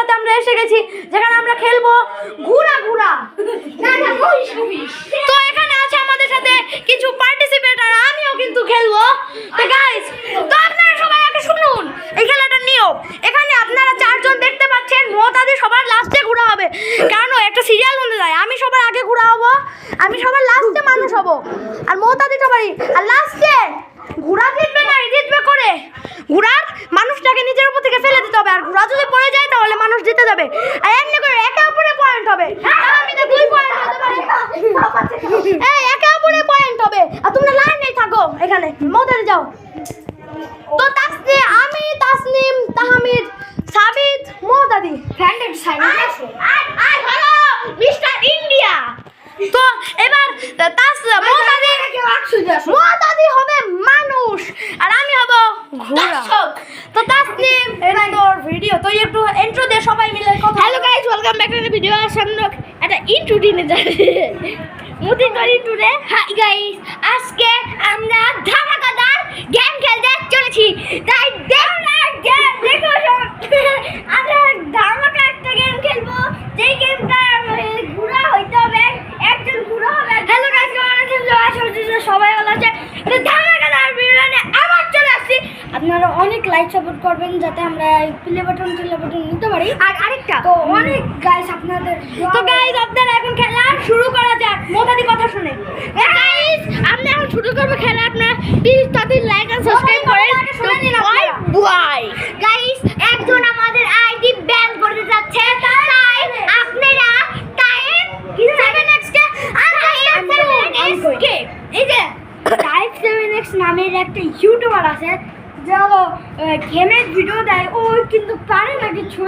সাথে আমরা এসে গেছি যেখানে আমরা খেলবো ঘুরা ঘুরা। তো এখানে আছে আমাদের সাথে কিছু পার্টিসিপেটর, আমিও কিন্তু খেলবো। তো গাইস, তো আপনারা সবাই আগে শুনুন এই খেলাটার নিয়ম। এখানে আপনারা চারজন দেখতে পাচ্ছেন, মোতাদি সবার লাস্টে ঘুরা হবে, কারণ একটা সিরিয়াল অনুযায়ী আমি সবার আগে ঘুরা হব, আমি সবার লাস্টে মানুষ হব, আর মোতাদি সবারই। আর লাস্টে ঘোড়া জিতবে না জিতবে করে ঘোড়ার মানুষটাকে নিজের উপর থেকে ফেলে দিতে হবে, আর ঘোড়া যদি পড়ে যায় তাহলে মানুষ জিতে যাবে। আর এমনি করে একে অপরে পয়েন্ট হবে, আমি তো 2 পয়েন্ট হতে পারে, এই একে অপরে পয়েন্ট হবে। আর তোমরা লাইনেই থাকো, এখানে মোতাদি যাও। তো তাসনিম, আমি তাসনিম, তাহমিদ, সাবিত, মোতাদি ফ্রেন্ডের সাইন আছে। আর হ্যালো মিস্টার ইন্ডিয়া। তো এবার মোতাদি হবে মানুষ আর আমি হব ঘোড়া। তো তাসনিম, এটা তোর ভিডিও, তো একটু ইন্ট্রো দে সবাই মিলে কথা। Hello guys, welcome back to the video. সামনে একটা ইন্ট্রো দিনে যাচ্ছে মুদি করি টুডে। হাই গাইস, আজকে আমরা ধামাকাদার গেম খেলতে চলেছি। তাই দেখো আমরা ধামাকা একটা গেম খেলবো, যেই গেমটা ঘোড়া হইতে হবে, একজন ঘোড়া হবে। হ্যালো গাইস, সবাই ভালো আছে? এটা ধামাকাদার ভিডিও নিয়ে আবার চলে আসছি। আপনারা অনেক লাইক সাপোর্ট করবেন যাতে আমরা প্লে বাটন নিতে পারি। আর আরেকটা তো অনেক গাইস আপনাদের, তো গাইস আপনারা এখন খেলা শুরু করা যাক। মোতাদি কথা শুনে গাইস, আমরা এখন শুরু করব খেলা। আপনারা প্লিজ তাদের লাইক আর সাবস্ক্রাইব করেন। বাই গাইস, একজন আমাদের আইডি ব্যান করতে যাচ্ছে, তাই আপনারা টাইপ 7x কে এই যে টাইপ 7x নামের একটা ইউটিউবার আছে, যে গেমের ভিডিও দেয়। ও কিন্তু পারে না কিছু,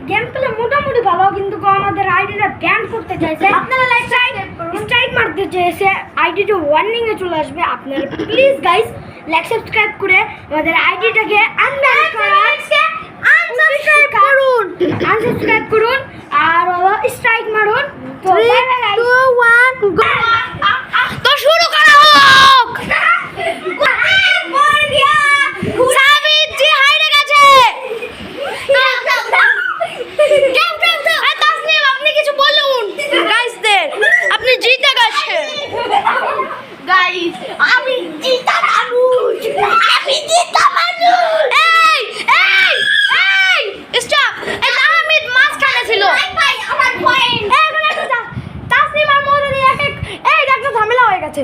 গেম প্লে মোটামুটি ভালো, কিন্তু আমাদের আইডিটা ব্যান করতে চাইছে। আপনারা লাইক স্ট্রাইক মারতে চাইছে, আইডিটা ওয়ার্নিং এ চলে আসবে। আপনারা প্লিজ গাইস লাইক সাবস্ক্রাইব করে আমাদের আইডিটাকে আনসাবস্ক্রাইব করুন আর স্ট্রাইক মারুন। তো 3 2 1 গো। তো শুরু করা হোক। সাবিত জি হারিয়ে গেছে। তাসনিম, আপনি কিছু বলুন গাইসদের, আপনি জিতে গেছে। গাইস, আমি জিতা মানুষ, আমি জিতা মানুষ। এই এই এই স্টপ। এই তাহমিদ মাঝখানে ছিল। ভাই আমার পয়েন্ট। তাসনিম আর মোতাদি এই একটা ঝামেলা হয়ে গেছে।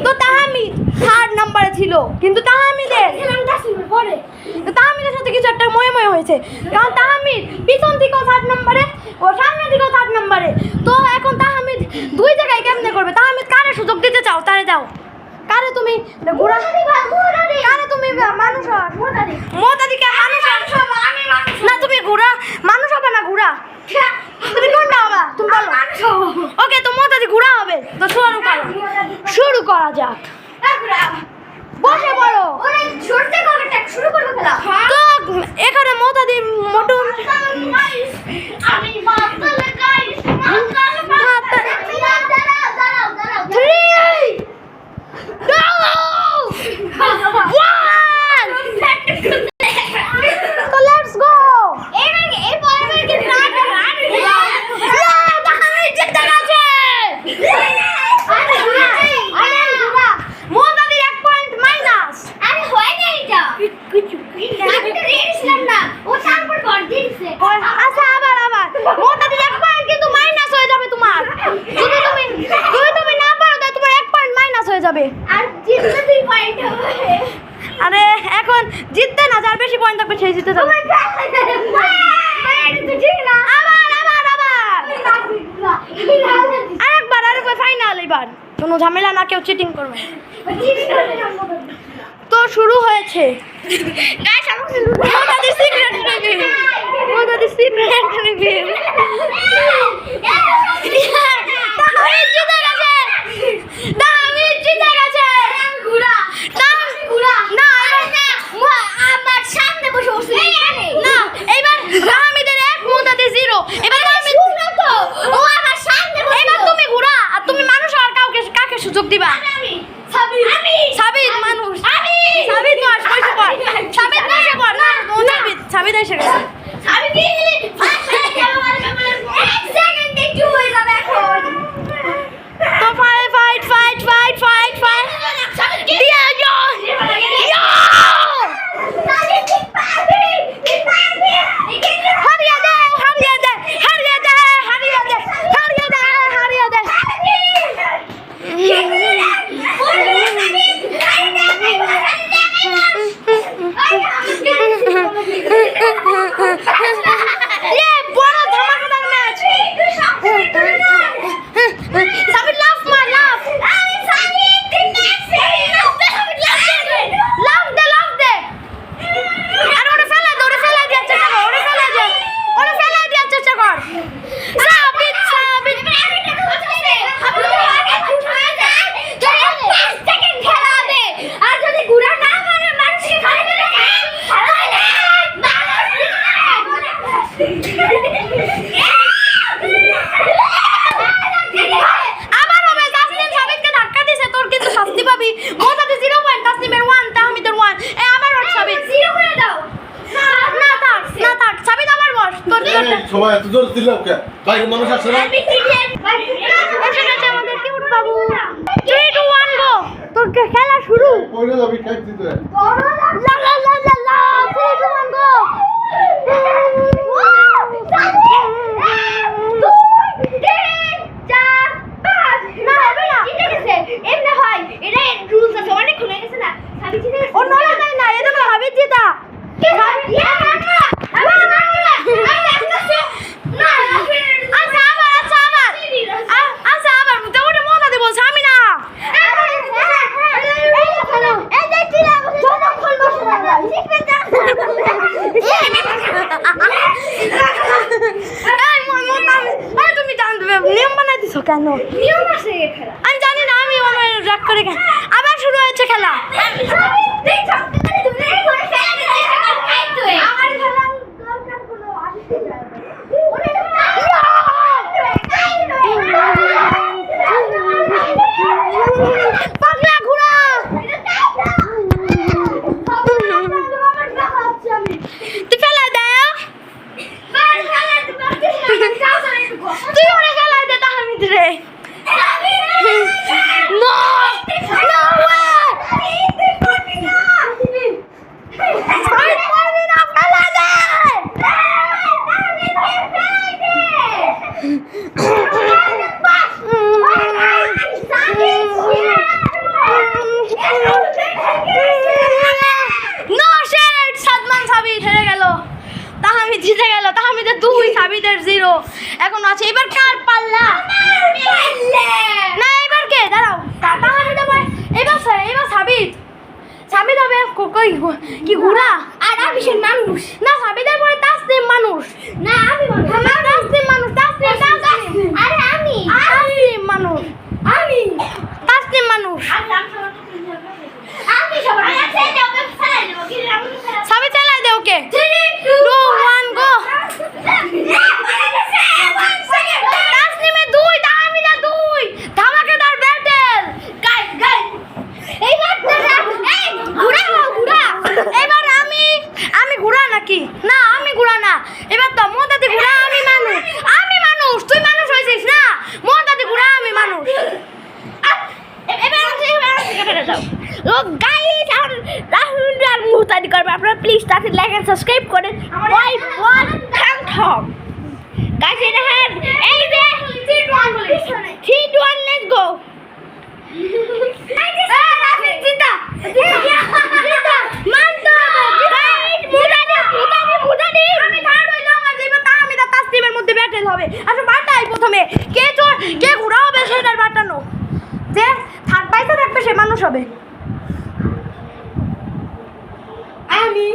তো তাহমিদ 3rd নম্বরে ছিল, কিন্তু তাহমিদের তাহমিদের সাথে কিছু একটা ময়ে হয়েছে, কারণ তাহমিদ পিছন থেকেও 3rd নম্বরে, ও সামনে থেকেও 3rd নম্বরে। তো এখন তাহমিদ 2 জায়গায় কেমনে করবে? তাহমিদ কারে সুযোগ দিতে চাও তারে দাও। কারে তুমি ঘোড়া, কারে তুমি মানুষ মোতাদিকে মানুষ না, তুমি ঘোড়া মানুষ হবে না ঘোড়া, তুমি কোনটা হবে তুমি বলো। ওকে, তো মোতাদি ঘোড়া হবে। তো শুরু করা যাক। বসে পড়ো। তো এখানে মোতাদি মোটন আমি মাতালে গাইস, মাতালে 3 2 1 তো লেটস গো। মোতাদির 1 point minus. আরে হয় না এটা কিছু আমি তো রেডিছিলাম না, ও তারপর গড় দিয়েছে। আচ্ছা, আবার মোতাদির 1 পয়েন্ট কিন্তু মাইনাস হয়ে যাবে তোমার। যদি তুমি না পারো তাহলে তোমার 1 পয়েন্ট মাইনাস হয়ে যাবে। আর জিতলে 2 পয়েন্ট হবে। আরে এখন জিততে না, যার বেশি পয়েন্ট থাকবে সেই জিতে যাবে। আরেকবার ফাইনাল, এবার কোনো ঝামেলা না, কেউ চিটিং করবে। তো শুরু হয়েছে। Motadir secret reveal, Motadir secret reveal. Tahmid জিতে গেছে, তাহমিদ জিতে গেছে। না, আমার সামনে বসে বসে না, এইবার তাহমিদের 1, মোতাদির 0। এবার তাহমিদ ও আমার সামনে বসে। এবার তুমি ঘোড়া আর তুমি মানুষ, আর কাকে সুযোগ দিবা? সাবিত মানুষ। সাবিত বসে পড়, সাবিত বসে পড়। না, সাবিত এসে গেছে। আমি সবাই এত জোর দিল ওকে বাইরে মানুষ আসছে না এসে গেছে আমাদের কিউট বাবু 3 2 1 গো তোর খেলা শুরু কইরে যাবি খাইছি তো লা লা লা লা লা 3 2 1 গো কেন আমি জানি না আমি রাগ করে কেন আবার শুরু হয়েছে খেলা পাগলা ঘোড়া তুই ফেলা দাও তুই ওরা খেলা দে তাহমিদ রে নো নো জিতে গেল তাহমিদের 2 সাবিদের 0 এখন আছে এবার কার পাল্লা না এবার কে দাঁড়াও তাহমিদ আবার এবার সাবিদ হবে কি ঘোড়া আর আমি সে মানুষ না সাবিদের পরে তাসনিম মানুষ না আমি তাসনিম মানুষ আরে আমি মানুষ তাসনিম মানুষ সাবিদ চালাই দে ওকে 3 2 1 গো তাসনিমে 2 তাহমিদে 2 ধামাকেদার ব্যাটল গাইস এইবার এই ঘোড়া এবার আমি ঘোড়া নাকি না আমি ঘোড়া না এবার তো মোদাদি ঘোড়া আমি মানুষ তুই মানুষ হইছিস না মোদাদি ঘোড়া আমি মানুষ আপনারা প্লিজ তাতে লাইক এন্ড সাবস্ক্রাইব করেন ওয়াই ওয়ান থ্যাংক গাইস এটা হ্যান্ড এই যে 3 2 1 লেটস গো জিতা মানতো গাইস মুদাদি আমি থার্ড হইলাম আর এবার তাহমিদ তাসনিমের মধ্যে ব্যাটল হবে আচ্ছা বাটাই প্রথমে কে ঘোড়া হবে সেটার বাটানো যে থার্ড পাইতে থাকবে সে মানুষ হবে আমি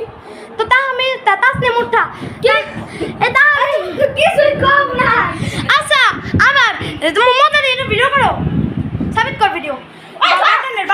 তো তাহমিদ তাসনিম উঠা এটা কিছুই কম না আচ্ছা আবার তুমি মজা দিয়ে ভিডিও করো সাবিত কর ভিডিও বাটানের